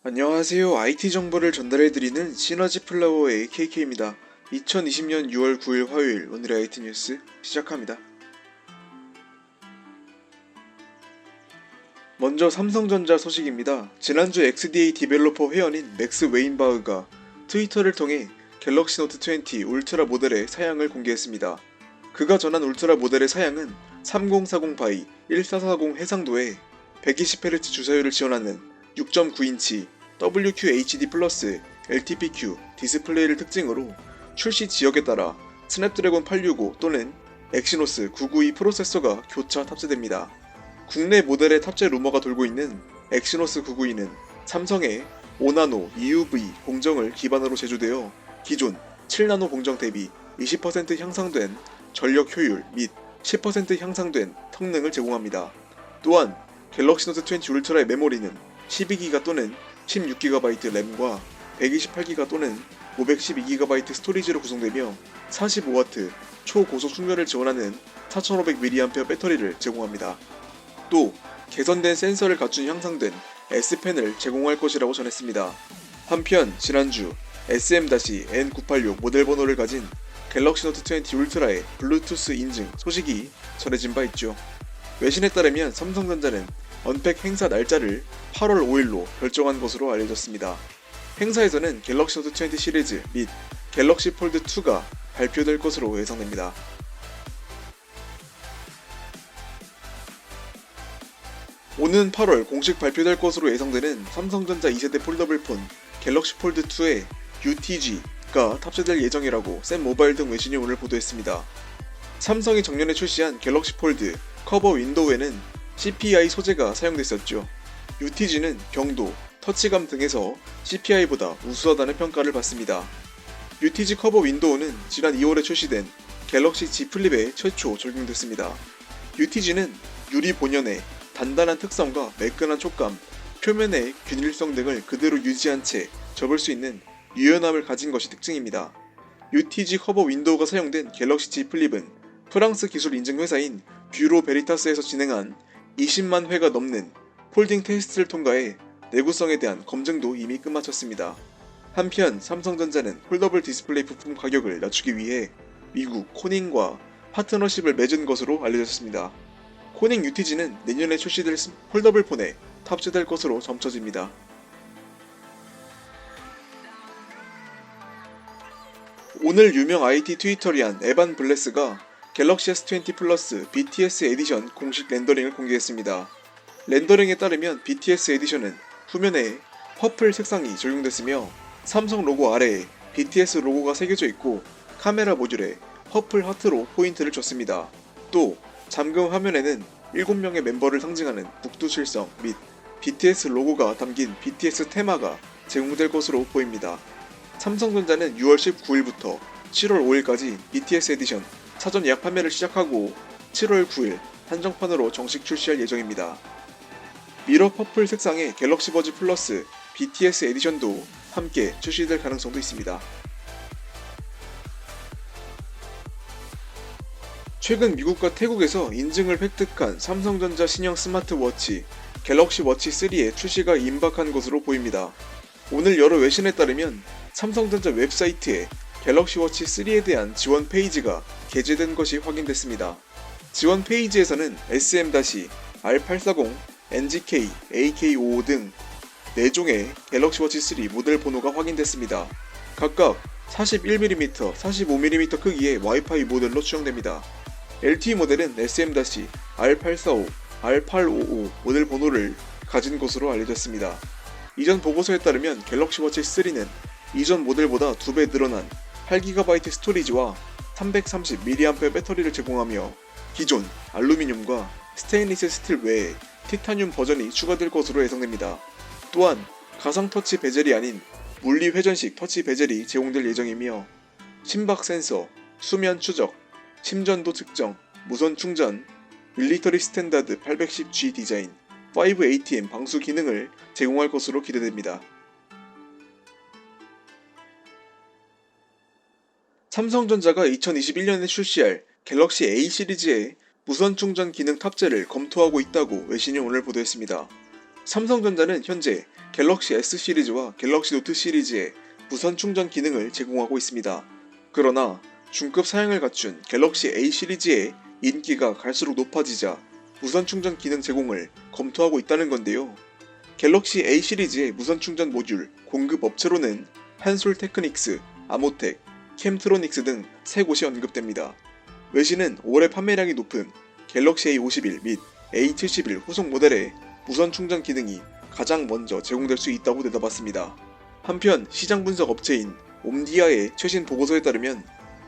안녕하세요. IT 정보를 전달해드리는 시너지 플라워의 KK입니다. 2020년 6월 9일 화요일 오늘의 IT 뉴스 시작합니다. 먼저 삼성전자 소식입니다. 지난주 XDA 디벨로퍼 회원인 맥스 웨인바흐가 트위터를 통해 갤럭시 노트 20 울트라 모델의 사양을 공개했습니다. 그가 전한 울트라 모델의 사양은 3040 바이 1440 해상도에 120Hz 주사율을 지원하는 6.9인치 WQHD 플러스 LTPQ 디스플레이를 특징으로 출시 지역에 따라 스냅드래곤 865 또는 엑시노스 992 프로세서가 교차 탑재됩니다. 국내 모델의 탑재 루머가 돌고 있는 엑시노스 992는 삼성의 5나노 EUV 공정을 기반으로 제조되어 기존 7나노 공정 대비 20% 향상된 전력 효율 및 10% 향상된 성능을 제공합니다. 또한 갤럭시 노트 20 울트라의 메모리는 12GB 또는 16GB 램과 128GB 또는 512GB 스토리지로 구성되며 45W 초고속 충전을 지원하는 4500mAh 배터리를 제공합니다. 또 개선된 센서를 갖춘 향상된 S펜을 제공할 것이라고 전했습니다. 한편 지난주 SM-N986 모델 번호를 가진 갤럭시 노트 20 울트라의 블루투스 인증 소식이 전해진 바 있죠. 외신에 따르면 삼성전자는 언팩 행사 날짜를 8월 5일로 결정한 것으로 알려졌습니다. 행사에서는 갤럭시 노트 20 시리즈 및 갤럭시 폴드 2가 발표될 것으로 예상됩니다. 오는 8월 공식 발표될 것으로 예상되는 삼성전자 2세대 폴더블 폰 갤럭시 폴드 2에 UTG가 탑재될 예정이라고 샘모바일 등 외신이 오늘 보도했습니다. 삼성이 작년에 출시한 갤럭시 폴드 커버 윈도우에는 CPI 소재가 사용됐었죠. UTG는 경도, 터치감 등에서 CPI보다 우수하다는 평가를 받습니다. UTG 커버 윈도우는 지난 2월에 출시된 갤럭시 Z 플립에 최초 적용됐습니다. UTG는 유리 본연의 단단한 특성과 매끈한 촉감, 표면의 균일성 등을 그대로 유지한 채 접을 수 있는 유연함을 가진 것이 특징입니다. UTG 커버 윈도우가 사용된 갤럭시 Z 플립은 프랑스 기술 인증 회사인 뷰로 베리타스에서 진행한 20만 회가 넘는 폴딩 테스트를 통과해 내구성에 대한 검증도 이미 끝마쳤습니다. 한편 삼성전자는 폴더블 디스플레이 부품 가격을 낮추기 위해 미국 코닝과 파트너십을 맺은 것으로 알려졌습니다. 코닝 UTG는 내년에 출시될 폴더블 폰에 탑재될 것으로 점쳐집니다. 오늘 유명 IT 트위터리안 에반 블레스가 갤럭시 S20 플러스 BTS 에디션 공식 렌더링을 공개했습니다. 렌더링에 따르면 BTS 에디션은 후면에 퍼플 색상이 적용됐으며 삼성 로고 아래에 BTS 로고가 새겨져 있고 카메라 모듈에 퍼플 하트로 포인트를 줬습니다. 또 잠금 화면에는 7명의 member를 상징하는 북두칠성 및 BTS 로고가 담긴 BTS 테마가 제공될 것으로 보입니다. 삼성전자는 6월 19일부터 7월 5일까지 BTS 에디션 사전 예약 판매를 시작하고 7월 9일 한정판으로 정식 출시할 예정입니다. 미러 퍼플 색상의 갤럭시 버즈 플러스 BTS 에디션도 함께 출시될 가능성도 있습니다. 최근 미국과 태국에서 인증을 획득한 삼성전자 신형 스마트워치 갤럭시 워치 3의 출시가 임박한 것으로 보입니다. 오늘 여러 외신에 따르면 삼성전자 웹사이트에 갤럭시 워치 3에 대한 지원 페이지가 게재된 것이 확인됐습니다. 지원 페이지에서는 SM-R840, NGK, AK55 등 4종의 갤럭시 워치 3 모델 번호가 확인됐습니다. 각각 41mm, 45mm 크기의 와이파이 모델로 추정됩니다. LTE 모델은 SM-R845, R855 모델 번호를 가진 것으로 알려졌습니다. 이전 보고서에 따르면 갤럭시 워치 3는 이전 모델보다 2배 늘어난 8GB 스토리지와 330mAh 배터리를 제공하며 기존 알루미늄과 스테인리스 스틸 외에 티타늄 버전이 추가될 것으로 예상됩니다. 또한 가상 터치 베젤이 아닌 물리 회전식 터치 베젤이 제공될 예정이며 심박 센서, 수면 추적, 심전도 측정, 무선 충전, 밀리터리 스탠다드 810G 디자인, 5ATM 방수 기능을 제공할 것으로 기대됩니다. 삼성전자가 2021년에 출시할 갤럭시 A 시리즈에 무선 충전 기능 탑재를 검토하고 있다고 외신이 오늘 보도했습니다. 삼성전자는 현재 갤럭시 S 시리즈와 갤럭시 노트 시리즈의 무선 충전 기능을 제공하고 있습니다. 그러나 중급 사양을 갖춘 갤럭시 A 시리즈의 인기가 갈수록 높아지자 무선 충전 기능 제공을 검토하고 있다는 건데요. 갤럭시 A 시리즈의 무선 충전 모듈 공급 업체로는 한솔테크닉스, 아모텍, 캠트로닉스 등 세 곳이 언급됩니다. 외신은 올해 판매량이 높은 갤럭시 A51 및 A71 후속 모델의 무선 충전 기능이 가장 먼저 제공될 수 있다고 내다봤습니다. 한편 시장 분석 업체인 옴디아의 최신 보고서에 따르면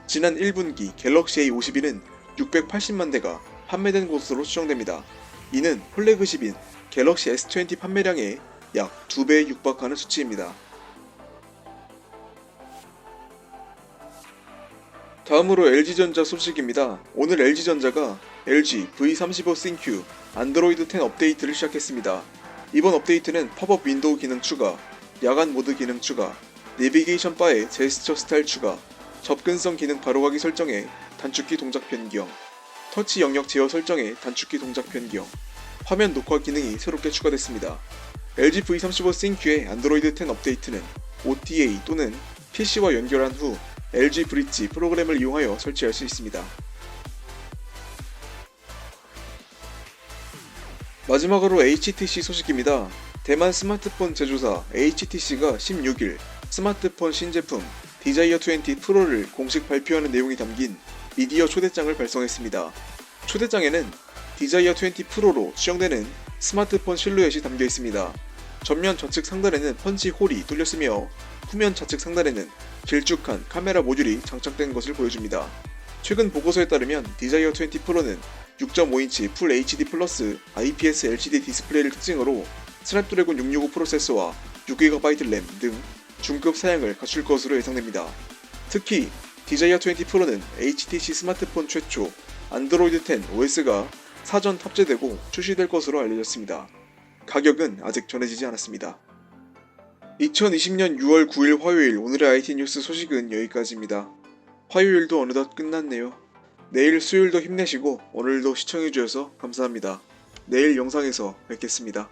지난 1분기 갤럭시 A51은 680만 대가 판매된 것으로 추정됩니다. 이는 플래그십인 갤럭시 S20 판매량의 약 2배에 육박하는 수치입니다. 다음으로 LG전자 소식입니다. 오늘 LG전자가 LG V35 sync 안드로이드 10 업데이트를 시작했습니다. 이번 업데이트는 팝업 윈도우 기능 추가, 야간 모드 기능 추가, 내비게이션 바에 제스처 스타일 추가, 접근성 기능 바로가기 설정에 단축키 동작 변경, 터치 영역 제어 설정에 단축키 동작 변경, 화면 녹화 기능이 새롭게 추가됐습니다. LG V35 sync의 안드로이드 10 업데이트는 OTA 또는 PC와 연결한 후 LG 브릿지 프로그램을 이용하여 설치할 수 있습니다. 마지막으로 HTC 소식입니다. 대만 스마트폰 제조사 HTC가 16일 스마트폰 신제품 디자이어 20 프로를 공식 발표하는 내용이 담긴 미디어 초대장을 발송했습니다. 초대장에는 디자이어 20 프로로 수정되는 스마트폰 실루엣이 담겨 있습니다. 전면 좌측 상단에는 펀치 홀이 뚫렸으며 후면 좌측 상단에는 길쭉한 카메라 모듈이 장착된 것을 보여줍니다. 최근 보고서에 따르면 디자이어 20 프로는 6.5인치 풀 HD 플러스 IPS LCD 디스플레이를 특징으로 스냅드래곤 665 프로세서와 6GB 램 등 중급 사양을 갖출 것으로 예상됩니다. 특히 디자이어 20 프로는 HTC 스마트폰 최초 안드로이드 10 OS가 사전 탑재되고 출시될 것으로 알려졌습니다. 가격은 아직 전해지지 않았습니다. 2020년 6월 9일 화요일 오늘의 IT 뉴스 소식은 여기까지입니다. 화요일도 어느덧 끝났네요. 내일 수요일도 힘내시고 오늘도 시청해주셔서 감사합니다. 내일 영상에서 뵙겠습니다.